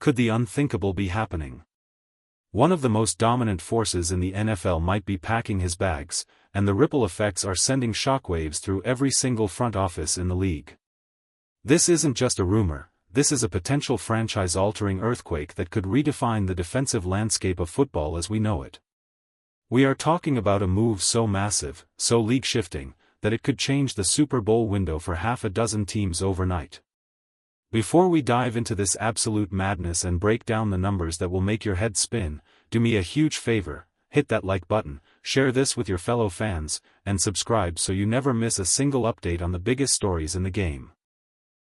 Could the unthinkable be happening? One of the most dominant forces in the NFL might be packing his bags, and the ripple effects are sending shockwaves through every single front office in the league. This isn't just a rumor, this is a potential franchise-altering earthquake that could redefine the defensive landscape of football as we know it. We are talking about a move so massive, so league-shifting, that it could change the Super Bowl window for half a dozen teams overnight. Before we dive into this absolute madness and break down the numbers that will make your head spin, do me a huge favor, hit that like button, share this with your fellow fans, and subscribe so you never miss a single update on the biggest stories in the game.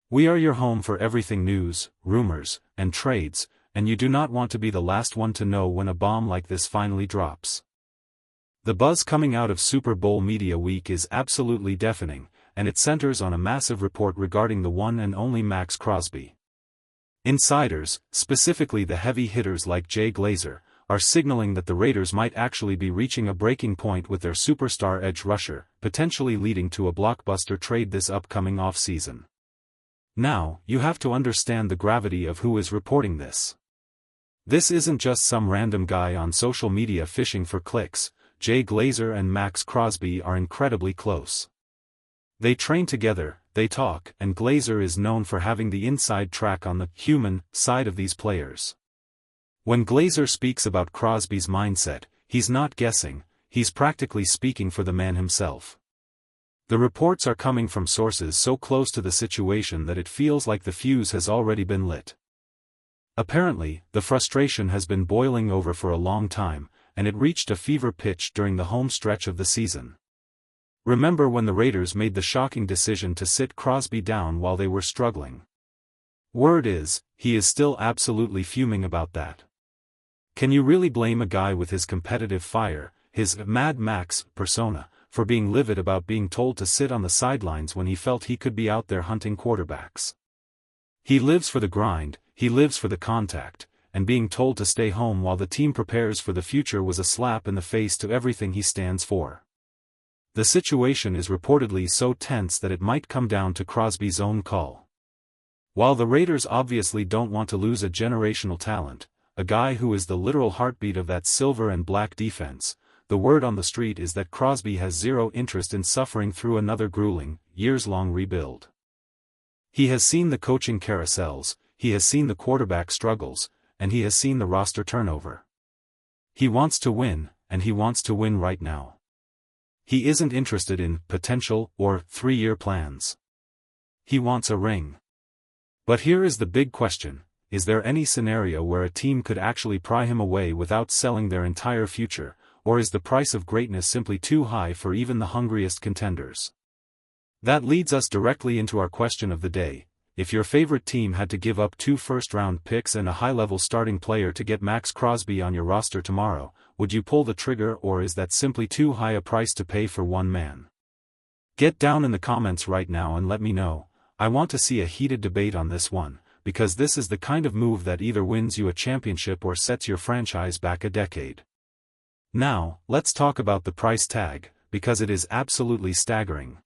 We are your home for everything news, rumors, and trades, and you do not want to be the last one to know when a bomb like this finally drops. The buzz coming out of Super Bowl Media Week is absolutely deafening, and it centers on a massive report regarding the one and only Maxx Crosby. Insiders, specifically the heavy hitters like Jay Glazer, are signaling that the Raiders might actually be reaching a breaking point with their superstar edge rusher, potentially leading to a blockbuster trade this upcoming offseason. Now, you have to understand the gravity of who is reporting this. This isn't just some random guy on social media fishing for clicks. Jay Glazer and Maxx Crosby are incredibly close. They train together, they talk, and Glazer is known for having the inside track on the human side of these players. When Glazer speaks about Crosby's mindset, he's not guessing, he's practically speaking for the man himself. The reports are coming from sources so close to the situation that it feels like the fuse has already been lit. Apparently, the frustration has been boiling over for a long time, and it reached a fever pitch during the home stretch of the season. Remember when the Raiders made the shocking decision to sit Crosby down while they were struggling? Word is, he is still absolutely fuming about that. Can you really blame a guy with his competitive fire, his Mad Max persona, for being livid about being told to sit on the sidelines when he felt he could be out there hunting quarterbacks? He lives for the grind, he lives for the contact, and being told to stay home while the team prepares for the future was a slap in the face to everything he stands for. The situation is reportedly so tense that it might come down to Crosby's own call. While the Raiders obviously don't want to lose a generational talent, a guy who is the literal heartbeat of that silver and black defense, the word on the street is that Crosby has zero interest in suffering through another grueling, years-long rebuild. He has seen the coaching carousels, he has seen the quarterback struggles, and he has seen the roster turnover. He wants to win, and he wants to win right now. He isn't interested in potential or 3-year plans. He wants a ring. But here is the big question, is there any scenario where a team could actually pry him away without selling their entire future, or is the price of greatness simply too high for even the hungriest contenders? That leads us directly into our question of the day. If your favorite team had to give up 2 first-round picks and a high-level starting player to get Maxx Crosby on your roster tomorrow, would you pull the trigger, or is that simply too high a price to pay for one man? Get down in the comments right now and let me know. I want to see a heated debate on this one, because this is the kind of move that either wins you a championship or sets your franchise back a decade. Now, let's talk about the price tag, because it is absolutely staggering.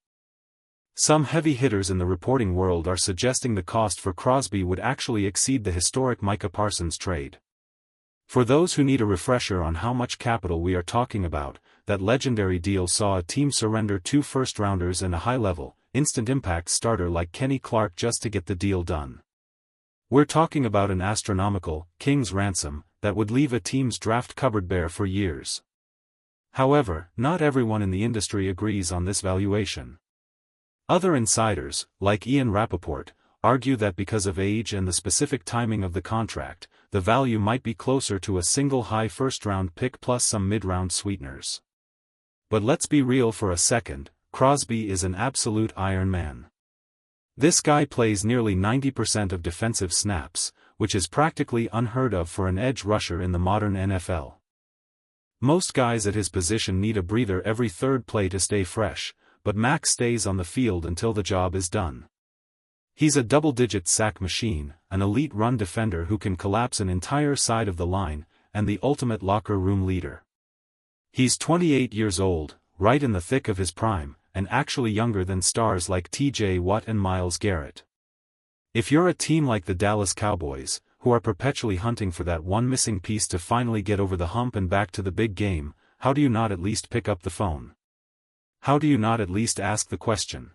Some heavy hitters in the reporting world are suggesting the cost for Crosby would actually exceed the historic Micah Parsons trade. For those who need a refresher on how much capital we are talking about, that legendary deal saw a team surrender 2 first-rounders and a high-level, instant impact starter like Kenny Clark just to get the deal done. We're talking about an astronomical, king's ransom, that would leave a team's draft cupboard bare for years. However, not everyone in the industry agrees on this valuation. Other insiders, like Ian Rappaport, argue that because of age and the specific timing of the contract, the value might be closer to a single high first-round pick plus some mid-round sweeteners. But let's be real for a second, Crosby is an absolute Iron Man. This guy plays nearly 90% of defensive snaps, which is practically unheard of for an edge rusher in the modern NFL. Most guys at his position need a breather every third play to stay fresh, but Max stays on the field until the job is done. He's a double-digit sack machine, an elite run defender who can collapse an entire side of the line, and the ultimate locker room leader. He's 28 years old, right in the thick of his prime, and actually younger than stars like T.J. Watt and Myles Garrett. If you're a team like the Dallas Cowboys, who are perpetually hunting for that one missing piece to finally get over the hump and back to the big game, how do you not at least pick up the phone? How do you not at least ask the question?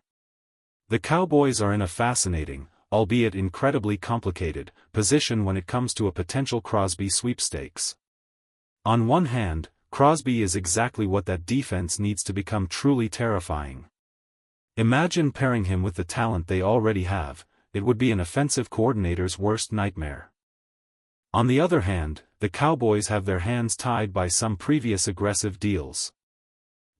The Cowboys are in a fascinating, albeit incredibly complicated, position when it comes to a potential Crosby sweepstakes. On one hand, Crosby is exactly what that defense needs to become truly terrifying. Imagine pairing him with the talent they already have. It would be an offensive coordinator's worst nightmare. On the other hand, the Cowboys have their hands tied by some previous aggressive deals.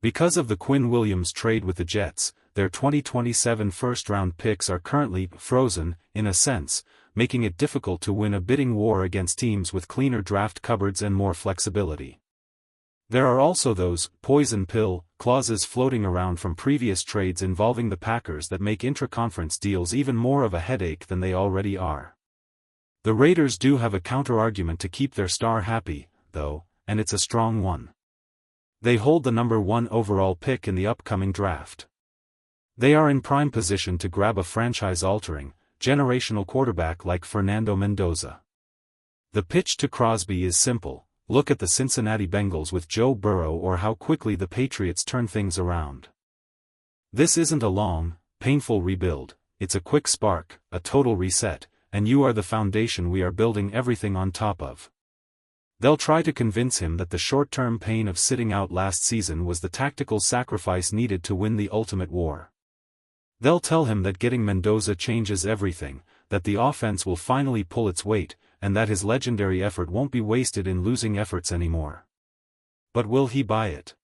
Because of the Quinn Williams trade with the Jets, their 2027 first-round picks are currently frozen, in a sense, making it difficult to win a bidding war against teams with cleaner draft cupboards and more flexibility. There are also those poison pill clauses floating around from previous trades involving the Packers that make intra-conference deals even more of a headache than they already are. The Raiders do have a counter-argument to keep their star happy, though, and it's a strong one. They hold the number 1 overall pick in the upcoming draft. They are in prime position to grab a franchise-altering, generational quarterback like Fernando Mendoza. The pitch to Crosby is simple. Look at the Cincinnati Bengals with Joe Burrow or how quickly the Patriots turn things around. This isn't a long, painful rebuild, it's a quick spark, a total reset, and you are the foundation we are building everything on top of. They'll try to convince him that the short-term pain of sitting out last season was the tactical sacrifice needed to win the ultimate war. They'll tell him that getting Mendoza changes everything, that the offense will finally pull its weight, and that his legendary effort won't be wasted in losing efforts anymore. But will he buy it?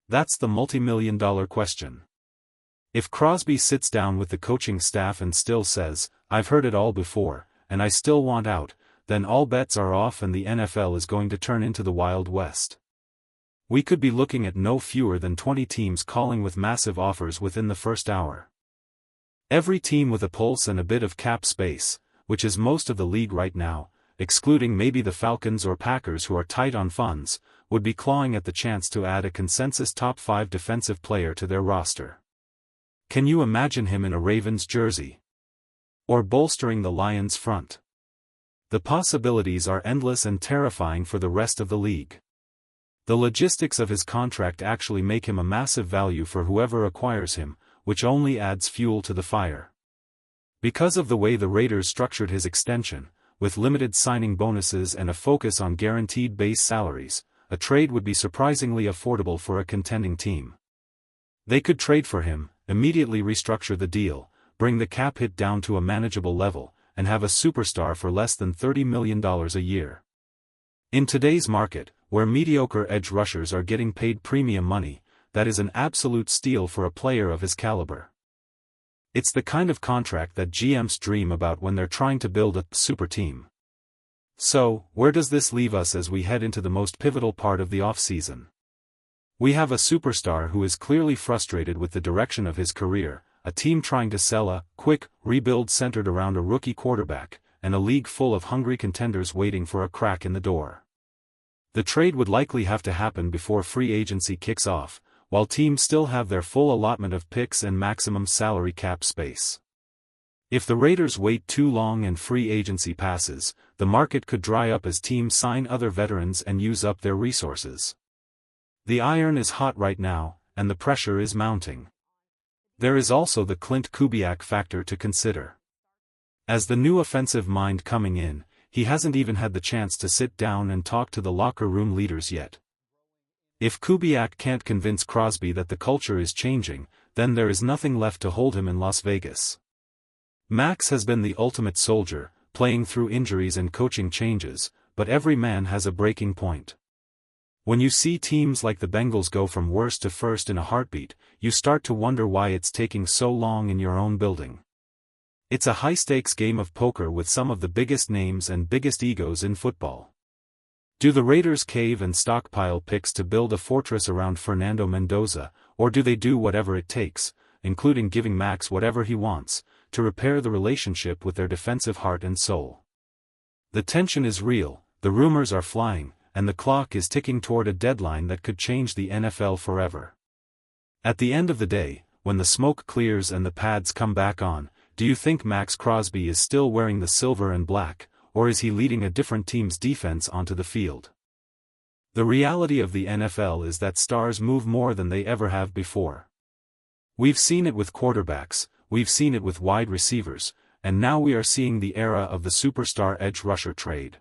That's the multi-million-dollar question. If Crosby sits down with the coaching staff and still says, "I've heard it all before, and I still want out," then all bets are off and the NFL is going to turn into the Wild West. We could be looking at no fewer than 20 teams calling with massive offers within the first hour. Every team with a pulse and a bit of cap space, which is most of the league right now, excluding maybe the Falcons or Packers who are tight on funds, would be clawing at the chance to add a consensus top 5 defensive player to their roster. Can you imagine him in a Ravens jersey? Or bolstering the Lions front? The possibilities are endless and terrifying for the rest of the league. The logistics of his contract actually make him a massive value for whoever acquires him, which only adds fuel to the fire. Because of the way the Raiders structured his extension, with limited signing bonuses and a focus on guaranteed base salaries, a trade would be surprisingly affordable for a contending team. They could trade for him, immediately restructure the deal, bring the cap hit down to a manageable level, and have a superstar for less than $30 million a year. In today's market, where mediocre edge rushers are getting paid premium money, that is an absolute steal for a player of his caliber. It's the kind of contract that GMs dream about when they're trying to build a super team. So, where does this leave us as we head into the most pivotal part of the offseason? We have a superstar who is clearly frustrated with the direction of his career, a team trying to sell a quick rebuild centered around a rookie quarterback, and a league full of hungry contenders waiting for a crack in the door. The trade would likely have to happen before free agency kicks off, while teams still have their full allotment of picks and maximum salary cap space. If the Raiders wait too long and free agency passes, the market could dry up as teams sign other veterans and use up their resources. The iron is hot right now, and the pressure is mounting. There is also the Clint Kubiak factor to consider. As the new offensive mind coming in, he hasn't even had the chance to sit down and talk to the locker room leaders yet. If Kubiak can't convince Crosby that the culture is changing, then there is nothing left to hold him in Las Vegas. Maxx has been the ultimate soldier, playing through injuries and coaching changes, but every man has a breaking point. When you see teams like the Bengals go from worst to first in a heartbeat, you start to wonder why it's taking so long in your own building. It's a high-stakes game of poker with some of the biggest names and biggest egos in football. Do the Raiders cave and stockpile picks to build a fortress around Fernando Mendoza, or do they do whatever it takes, including giving Maxx whatever he wants, to repair the relationship with their defensive heart and soul? The tension is real, the rumors are flying, and the clock is ticking toward a deadline that could change the NFL forever. At the end of the day, when the smoke clears and the pads come back on, do you think Maxx Crosby is still wearing the silver and black, or is he leading a different team's defense onto the field? The reality of the NFL is that stars move more than they ever have before. We've seen it with quarterbacks, we've seen it with wide receivers, and now we are seeing the era of the superstar edge rusher trade.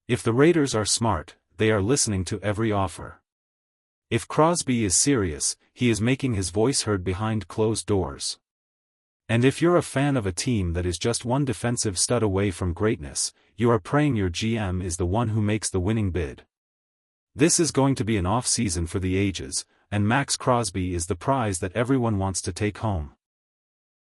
If the Raiders are smart, they are listening to every offer. If Crosby is serious, he is making his voice heard behind closed doors. And if you're a fan of a team that is just one defensive stud away from greatness, you are praying your GM is the one who makes the winning bid. This is going to be an off-season for the ages, and Maxx Crosby is the prize that everyone wants to take home.